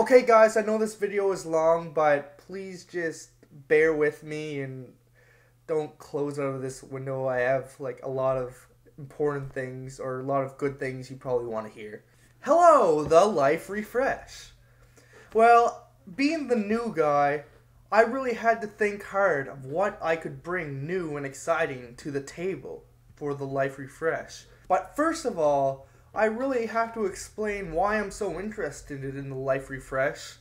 Okay guys, I know this video is long, but please just bear with me and don't close out of this window. I have like a lot of important things or a lot of good things you probably want to hear. Hello, the Life Refresh. Well, being the new guy, I really had to think hard of what I could bring new and exciting to the table for the Life Refresh. But first of all, I really have to explain why I'm so interested in the Life Refresh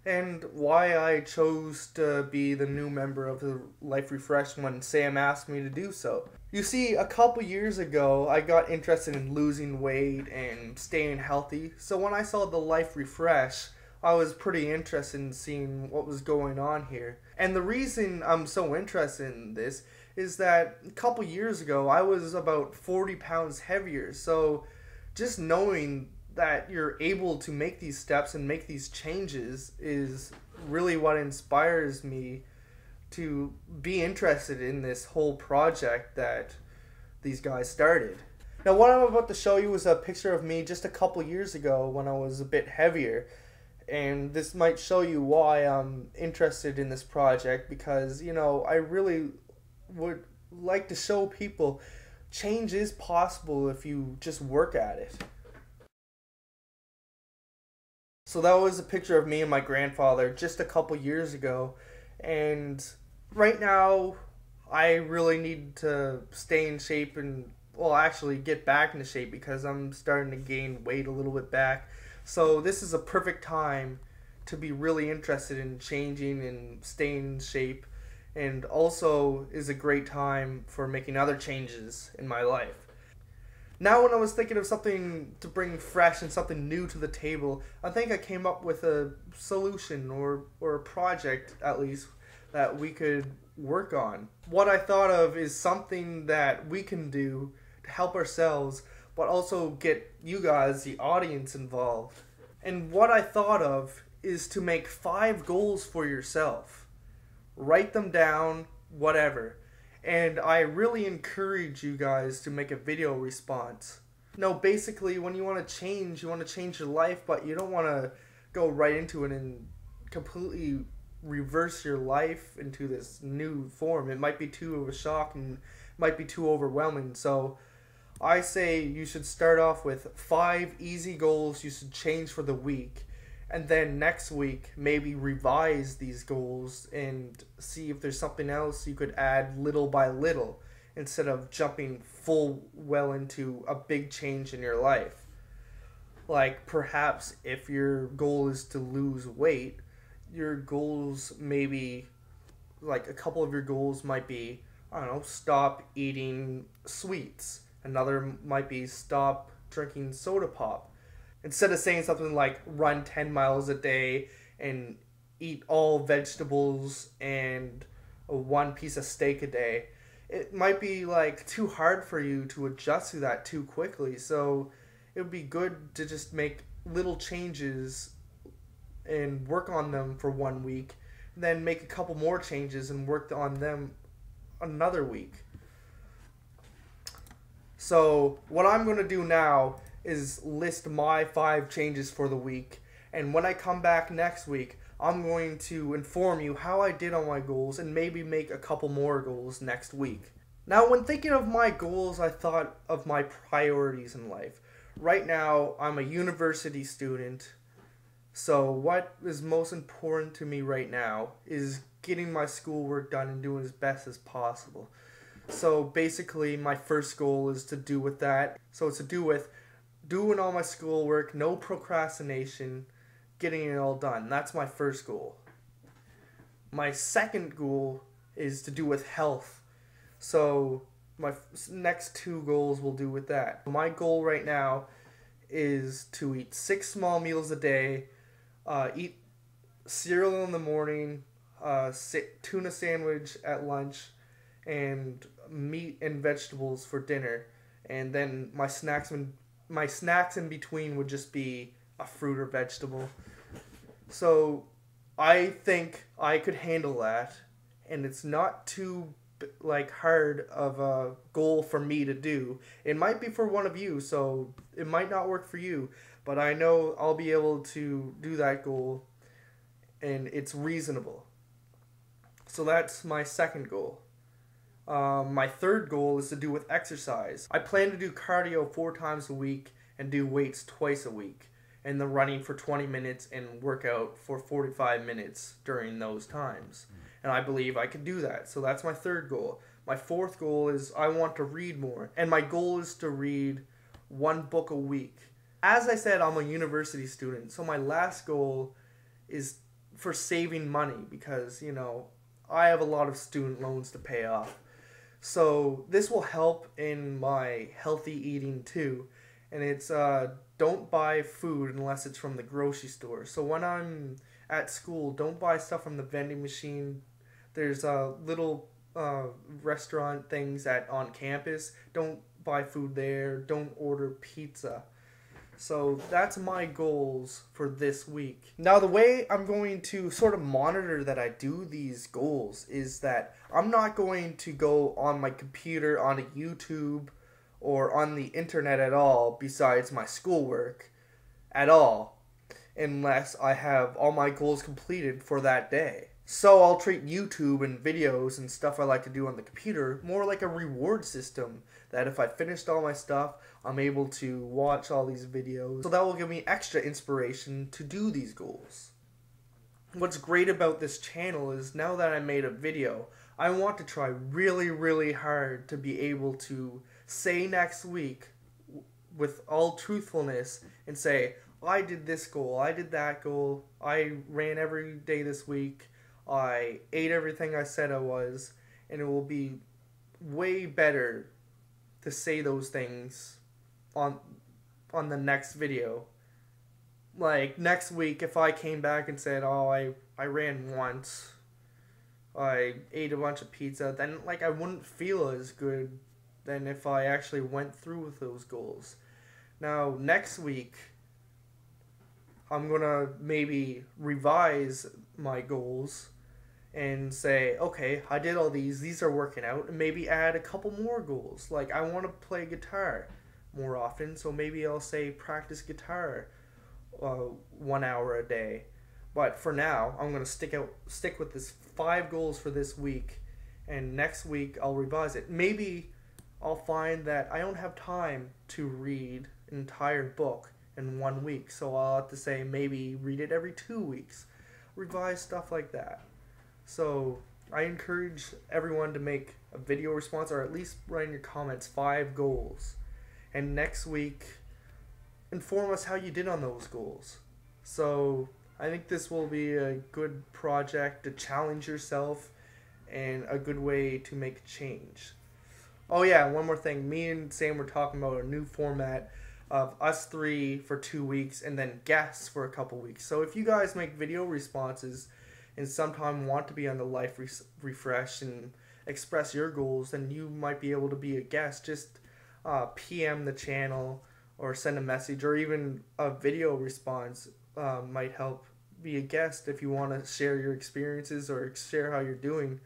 and why I chose to be the new member of the Life Refresh when Sam asked me to do so. You see, a couple years ago, I got interested in losing weight and staying healthy, so when I saw the Life Refresh, I was pretty interested in seeing what was going on here. And the reason I'm so interested in this is that a couple years ago, I was about 40 pounds heavier, so just knowing that you're able to make these steps and make these changes is really what inspires me to be interested in this whole project that these guys started. Now, what I'm about to show you is a picture of me just a couple years ago when I was a bit heavier. And this might show you why I'm interested in this project, because, you know, I really would like to show people change is possible if you just work at it. So that was a picture of me and my grandfather just a couple years ago, and right now I really need to stay in shape and, well, actually get back into shape because I'm starting to gain weight a little bit back. So this is a perfect time to be really interested in changing and staying in shape, and also is a great time for making other changes in my life. Now, when I was thinking of something to bring fresh and something new to the table, I think I came up with a solution or a project, at least, that we could work on. What I thought of is something that we can do to help ourselves, but also get you guys, the audience, involved. And what I thought of is to make 5 goals for yourself. Write them down, whatever. And I really encourage you guys to make a video response. No, basically, when you want to change your life, but you don't want to go right into it and completely reverse your life into this new form. It might be too of a shock and might be too overwhelming. So I say you should start off with 5 easy goals you should change for the week, and then next week maybe revise these goals and see if there's something else you could add little by little instead of jumping full well into a big change in your life. Like, perhaps if your goal is to lose weight, your goals maybe, like, a couple of your goals might be, I don't know, stop eating sweets. Another might be stop drinking soda pop. Instead of saying something like run 10 miles a day and eat all vegetables and 1 piece of steak a day, it might be like too hard for you to adjust to that too quickly. So it would be good to just make little changes and work on them for 1 week, then make a couple more changes and work on them another week. So what I'm going to do now is list my 5 changes for the week, and when I come back next week, I'm going to inform you how I did on my goals and maybe make a couple more goals next week. Now, when thinking of my goals, I thought of my priorities in life. Right now, I'm a university student, so what is most important to me right now is getting my schoolwork done and doing as best as possible. So basically, my first goal is to do with that. So it's to do with doing all my schoolwork, no procrastination, getting it all done. That's my first goal. My second goal is to do with health. So my next 2 goals will do with that. My goal right now is to eat 6 small meals a day, eat cereal in the morning, tuna sandwich at lunch, and meat and vegetables for dinner, and then my snacks in between would just be a fruit or vegetable. So I think I could handle that, and it's not too hard of a goal for me to do. It might be for one of you, so it might not work for you, but I know I'll be able to do that goal, and it's reasonable. So that's my second goal. My third goal is to do with exercise. I plan to do cardio 4 times a week and do weights twice a week, and the running for 20 minutes and workout for 45 minutes during those times. And I believe I can do that. So that's my third goal. My fourth goal is I want to read more, and my goal is to read 1 book a week. As I said, I'm a university student, so my last goal is for saving money because, I have a lot of student loans to pay off. So this will help in my healthy eating too. And it's don't buy food unless it's from the grocery store. So when I'm at school, don't buy stuff from the vending machine. There's little restaurant things on campus. Don't buy food there. Don't order pizza. So that's my goals for this week. Now the way I'm going to sort of monitor that I do these goals is that I'm not going to go on my computer, on a YouTube, or on the internet at all besides my schoolwork at all, unless I have all my goals completed for that day. So I'll treat YouTube and videos and stuff I like to do on the computer more like a reward system, that if I finished all my stuff, I'm able to watch all these videos. So that will give me extra inspiration to do these goals. What's great about this channel is now that I made a video, I want to try really, really hard to be able to say next week with all truthfulness and say, I did this goal, I did that goal, I ran every day this week, I ate everything I said I was, and it will be way better to say those things on the next video. Like next week, if I came back and said, oh, I ran once, I ate a bunch of pizza, then I wouldn't feel as good than if I actually went through with those goals. Now next week, I'm gonna maybe revise my goals and say, okay, I did all these are working out, and maybe add a couple more goals. Like I want to play guitar more often, so maybe I'll say practice guitar 1 hour a day. But for now, I'm gonna stick with this 5 goals for this week, and next week I'll revise it. Maybe I'll find that I don't have time to read an entire book in 1 week, so I'll have to say maybe read it every 2 weeks. Revise stuff like that. So I encourage everyone to make a video response, or at least write in your comments 5 goals. And next week, inform us how you did on those goals. So I think this will be a good project to challenge yourself and a good way to make a change. Oh yeah, one more thing. Me and Sam were talking about a new format of us 3 for 2 weeks and then guests for a couple weeks. So if you guys make video responses and sometime want to be on the Life Refresh and express your goals, then you might be able to be a guest. Just PM the channel or send a message, or even a video response might help. Be a guest if you want to share your experiences or share how you're doing.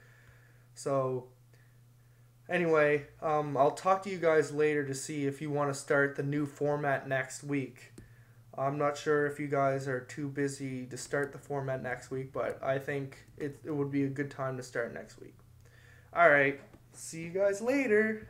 So anyway, I'll talk to you guys later to see if you want to start the new format next week. I'm not sure if you guys are too busy to start the format next week, but I think it would be a good time to start next week. Alright, see you guys later.